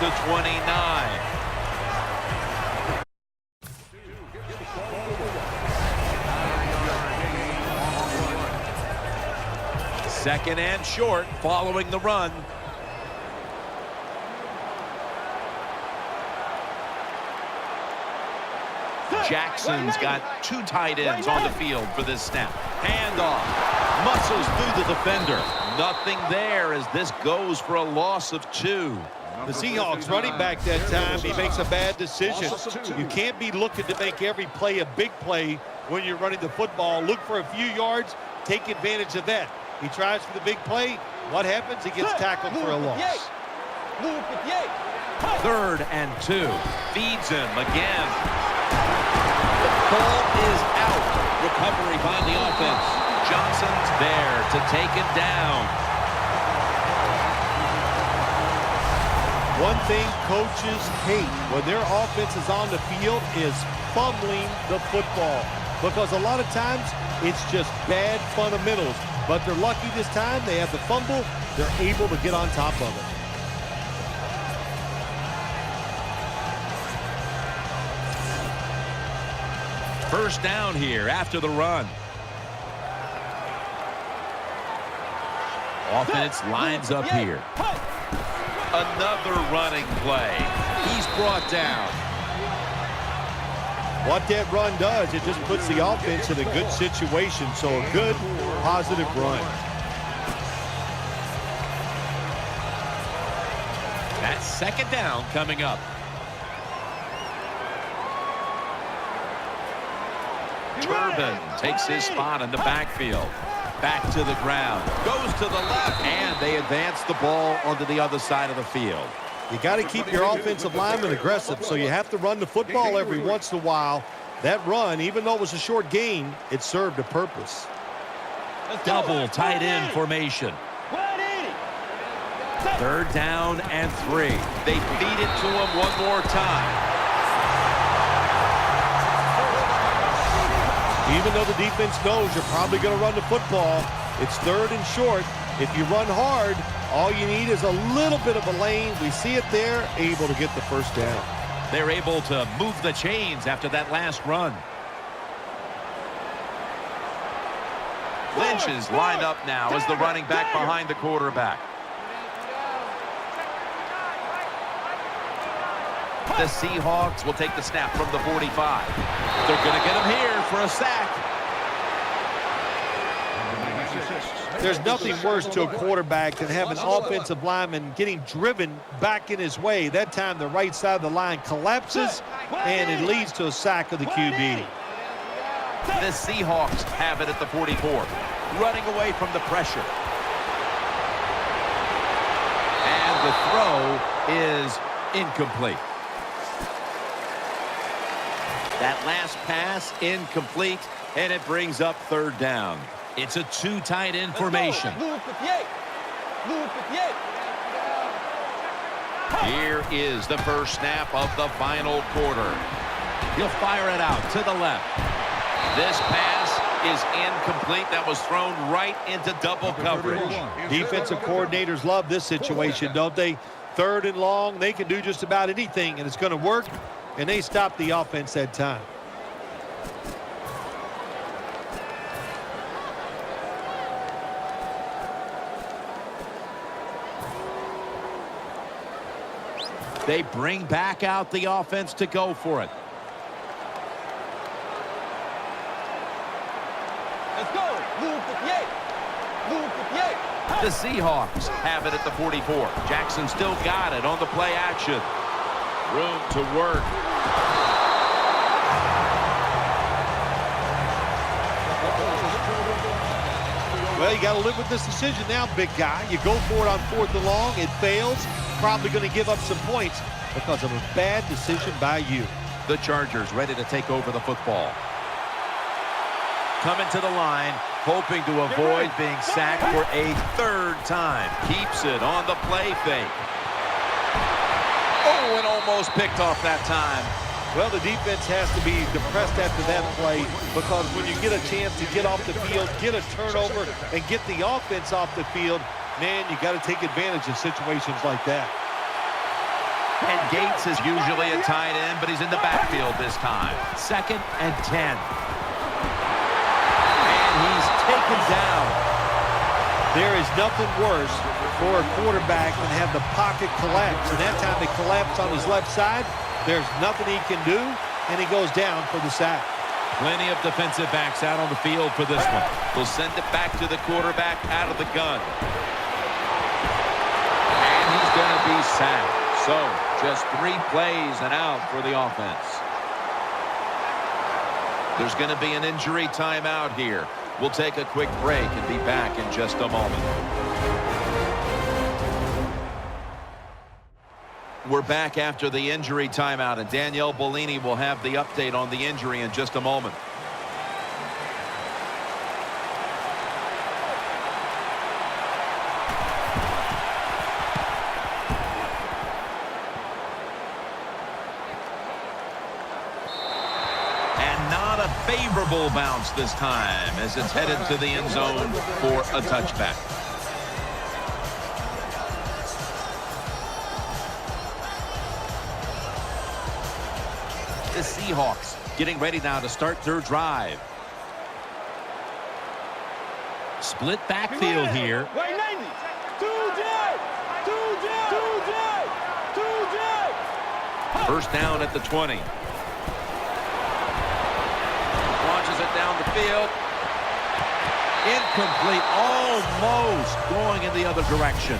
the 29. Second and short following the run. Jackson's got two tight ends on the field for this snap. Handoff. Muscles through the defender. Nothing there as this goes for a loss of 2. The Seahawks running back that time, he makes a bad decision. You can't be looking to make every play a big play when you're running the football. Look for a few yards. Take advantage of that. He tries for the big play. What happens? He gets tackled for a loss. 3rd and 2. Feeds him again. The ball is out. Recovery by the offense. Johnson's there to take him down. One thing coaches hate when their offense is on the field is fumbling the football. Because a lot of times it's just bad fundamentals. But they're lucky this time. They have the fumble. They're able to get on top of it. First down here after the run. Offense lines up here. Another running play. He's brought down. What that run does, it just puts the offense in a good situation. So a good, positive run. That's second down coming up. Turbin takes his spot in the backfield. Back to the ground. Goes to the left. And they advance the ball onto the other side of the field. You got to keep your offensive lineman aggressive, so you have to run the football every once in a while. That run, even though it was a short gain, it served a purpose. Double tight end formation. 3rd down and 3. They feed it to him one more time. Even though the defense knows you're probably going to run the football, it's 3rd and short. If you run hard, all you need is a little bit of a lane. We see it there, able to get the first down. They're able to move the chains after that last run. Lynch is lined up now as the running back behind the quarterback. The Seahawks will take the snap from the 45. They're going to get him here for a sack. There's nothing worse to a quarterback than having an offensive lineman getting driven back in his way. That time the right side of the line collapses, and it leads to a sack of the QB. The Seahawks have it at the 44, running away from the pressure. And the throw is incomplete. That last pass incomplete, and it brings up 3rd down. It's a 2 tight end formation. Here is the first snap of the final quarter. He'll fire it out to the left. This pass is incomplete. That was thrown right into double coverage. Defensive coordinators love this situation, don't they? 3rd and long, they can do just about anything, and it's going to work, and they stop the offense that time. They bring back out the offense to go for it. Let's go. The Seahawks have it at the 44. Jackson still got it on the play action. Room to work. Well, you got to live with this decision now, big guy. You go for it on 4th and long. It fails. Probably going to give up some points because of a bad decision by you. The Chargers ready to take over the football. Coming to the line, hoping to avoid being sacked for a 3rd time. Keeps it on the play fake. Oh, and almost picked off that time. Well, the defense has to be depressed after that play because when you get a chance to get off the field, get a turnover, and get the offense off the field, man, you got to take advantage of situations like that. And Gates is usually a tight end, but he's in the backfield this time. 2nd and 10. And he's taken down. There is nothing worse for a quarterback than have the pocket collapse. And that time it collapsed on his left side. There's nothing he can do, and he goes down for the sack. Plenty of defensive backs out on the field for this one. We'll send it back to the quarterback out of the gun. And he's going to be sacked. So, just 3 plays and out for the offense. There's going to be an injury timeout here. We'll take a quick break and be back in just a moment. We're back after the injury timeout, and Danielle Bellini will have the update on the injury in just a moment. And not a favorable bounce this time as it's headed to the end zone for a touchback. The Seahawks getting ready now to start their drive. Split backfield here. First down at the 20. Launches it down the field. Incomplete, almost going in the other direction.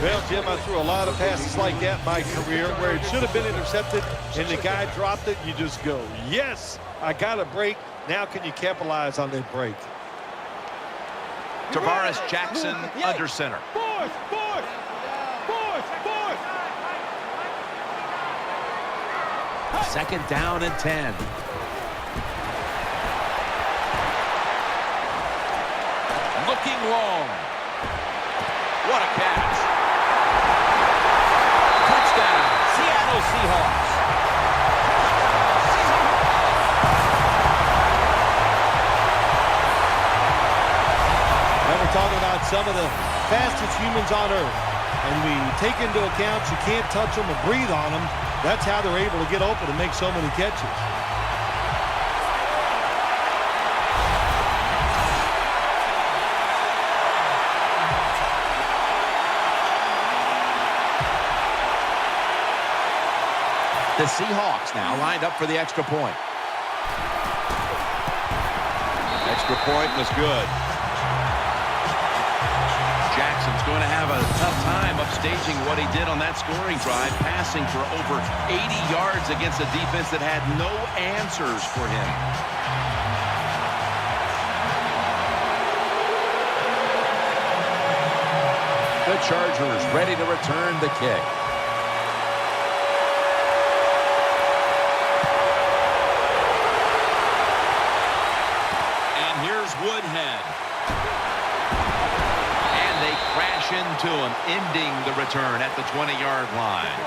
Well, Jim, I threw a lot of passes like that in my career where it should have been intercepted and the guy dropped it. You just go, yes, I got a break. Now can you capitalize on that break? Tavares Jackson under center. Fourth. 2nd down and 10. Looking long. What a catch. Touchdown, Seattle Seahawks. Now we're talking about some of the fastest humans on earth. And we take into account you can't touch them or breathe on them. That's how they're able to get open and make so many catches. The Seahawks now lined up for the extra point. Extra point was good. Jackson's going to have a tough time upstaging what he did on that scoring drive, passing for over 80 yards against a defense that had no answers for him. The Chargers ready to return the kick. Woodhead. And they crash into him, ending the return at the 20-yard line.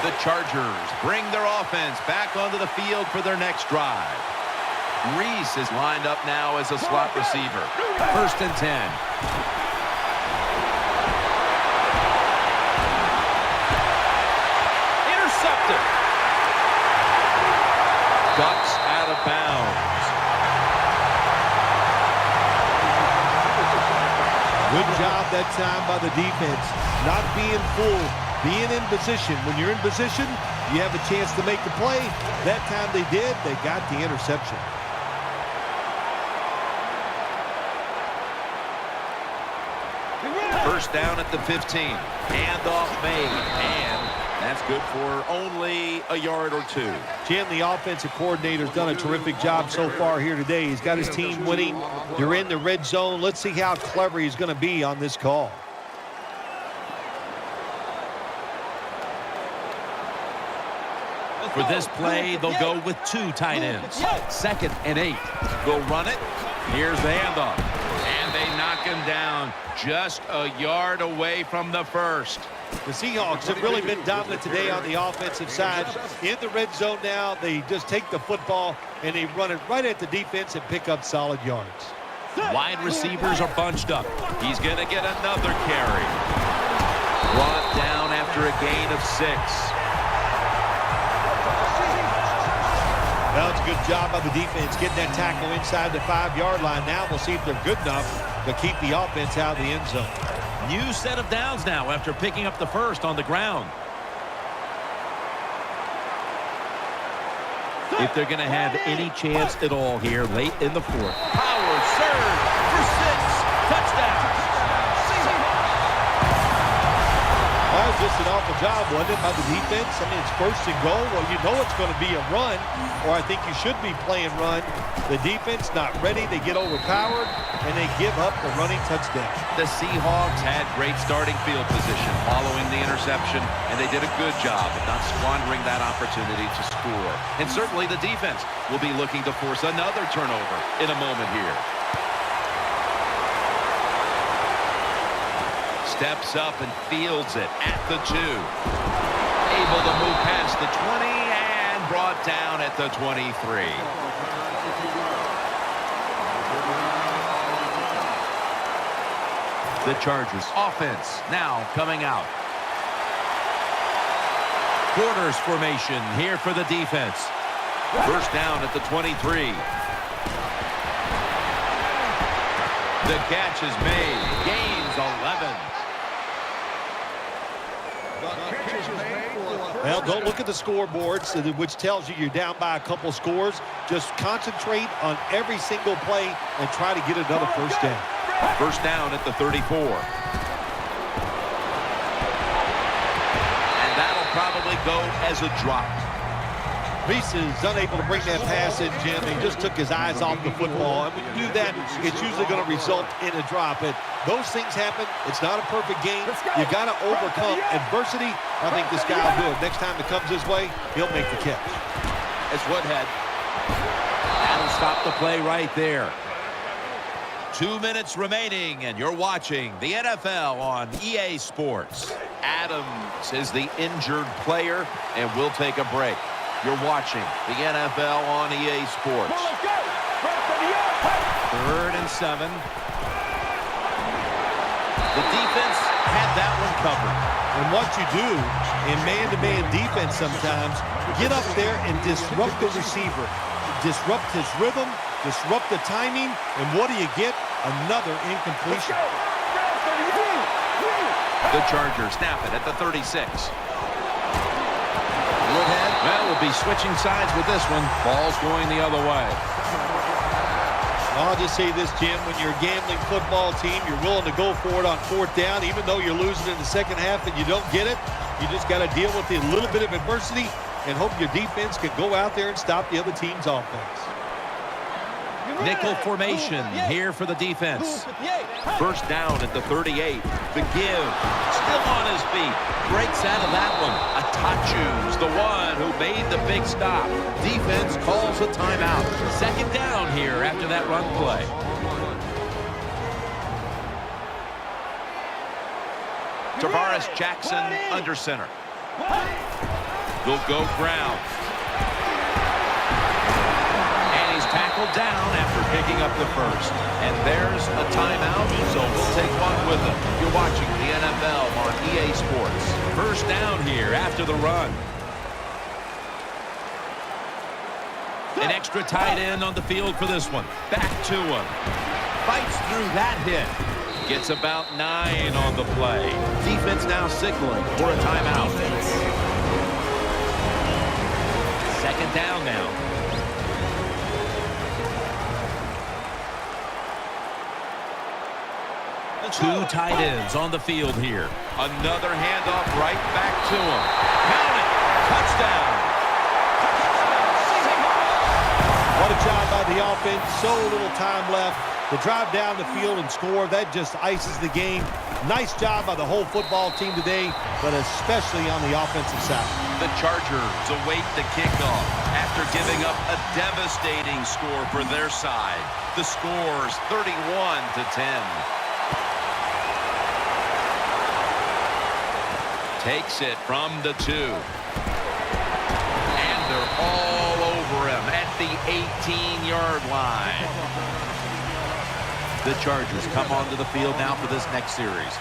The Chargers bring their offense back onto the field for their next drive. Reese is lined up now as a slot receiver. 1st and 10. Ducks out of bounds. Good job that time by the defense. Not being fooled, being in position. When you're in position, you have a chance to make the play. That time they did. They got the interception. First down at the 15. Handoff made. And that's good for only a yard or 2. Jim, the offensive coordinator's done a terrific job so far here today. He's got his team winning. They're in the red zone. Let's see how clever he's going to be on this call. For this play, they'll go with 2 tight ends. 2nd and 8. We'll run it. Here's the handoff. And they knock him down just a yard away from the first. The Seahawks have really been dominant today on the offensive side. In the red zone now, they just take the football and they run it right at the defense and pick up solid yards. Wide receivers are bunched up. He's going to get another carry. gain of 6. Well, it's a good job by the defense getting that tackle inside the 5-yard line. Now we'll see if they're good enough to keep the offense out of the end zone. New set of downs now after picking up the first on the ground. If they're going to have any chance at all here late in the fourth. Power surge for 6. Touchdown. That was just an awful job, wasn't it, by the defense? I mean, it's first and goal. Well, you know it's going to be a run, or I think you should be playing run. The defense not ready. They get overpowered, and they give up the running touchdown. The Seahawks had great starting field position following the interception, and they did a good job of not squandering that opportunity to score. And certainly the defense will be looking to force another turnover in a moment here. Steps up and fields it at the 2. Able to move past the 20 and brought down at the 23. The Chargers offense now coming out. Quarters formation here for the defense. First down at the 23. The catch is made. Gains 11. Well, don't look at the scoreboards, which tells you you're down by a couple scores. Just concentrate on every single play and try to get another first down. First down at the 34. And that'll probably go as a drop. Reese is unable to bring that pass in, Jim. He just took his eyes off the football. And when you do that, it's usually going to result in a drop. And those things happen. It's not a perfect game. You got to overcome adversity. I think this guy will do it. Next time it comes his way, he'll make the catch. As Woodhead. That'll stop the play right there. 2 minutes remaining, and you're watching the NFL on EA Sports. Adams is the injured player, and we'll take a break. You're watching the NFL on EA Sports. 3rd and 7. The defense had that one covered. And what you do in man-to-man defense sometimes, get up there and disrupt the receiver. Disrupt his rhythm, disrupt the timing, and what do you get? Another incompletion. The Chargers snap it at the 36. Woodhead, well, we'll be switching sides with this one. Ball's going the other way. I'll just say this, Jim. When you're a gambling football team, you're willing to go for it on 4th down, even though you're losing in the second half and you don't get it. You just got to deal with a little bit of adversity and hope your defense can go out there and stop the other team's offense. Nickel formation here for the defense. First down at the 38. The give. Still on his feet. Breaks out of that one. Atachu's the one who made the big stop. Defense calls a timeout. Second down here after that run play. Tavares Jackson under center. Will go ground. Tackled down after picking up the first. And there's a timeout, so we'll take one with them. You're watching the NFL on EA Sports. First down here after the run. An extra tight end on the field for this one. Back to him. Fights through that hit. Gets about 9 on the play. Defense now signaling for a timeout. Second down now. 2 tight ends on the field here. Another handoff right back to him. Count it. Touchdown. What a job by the offense. So little time left to drive down the field and score. That just ices the game. Nice job by the whole football team today, but especially on the offensive side. The Chargers await the kickoff after giving up a devastating score for their side. The score's 31-10. Takes it from the 2. And they're all over him at the 18-yard line. The Chargers come onto the field now for this next series.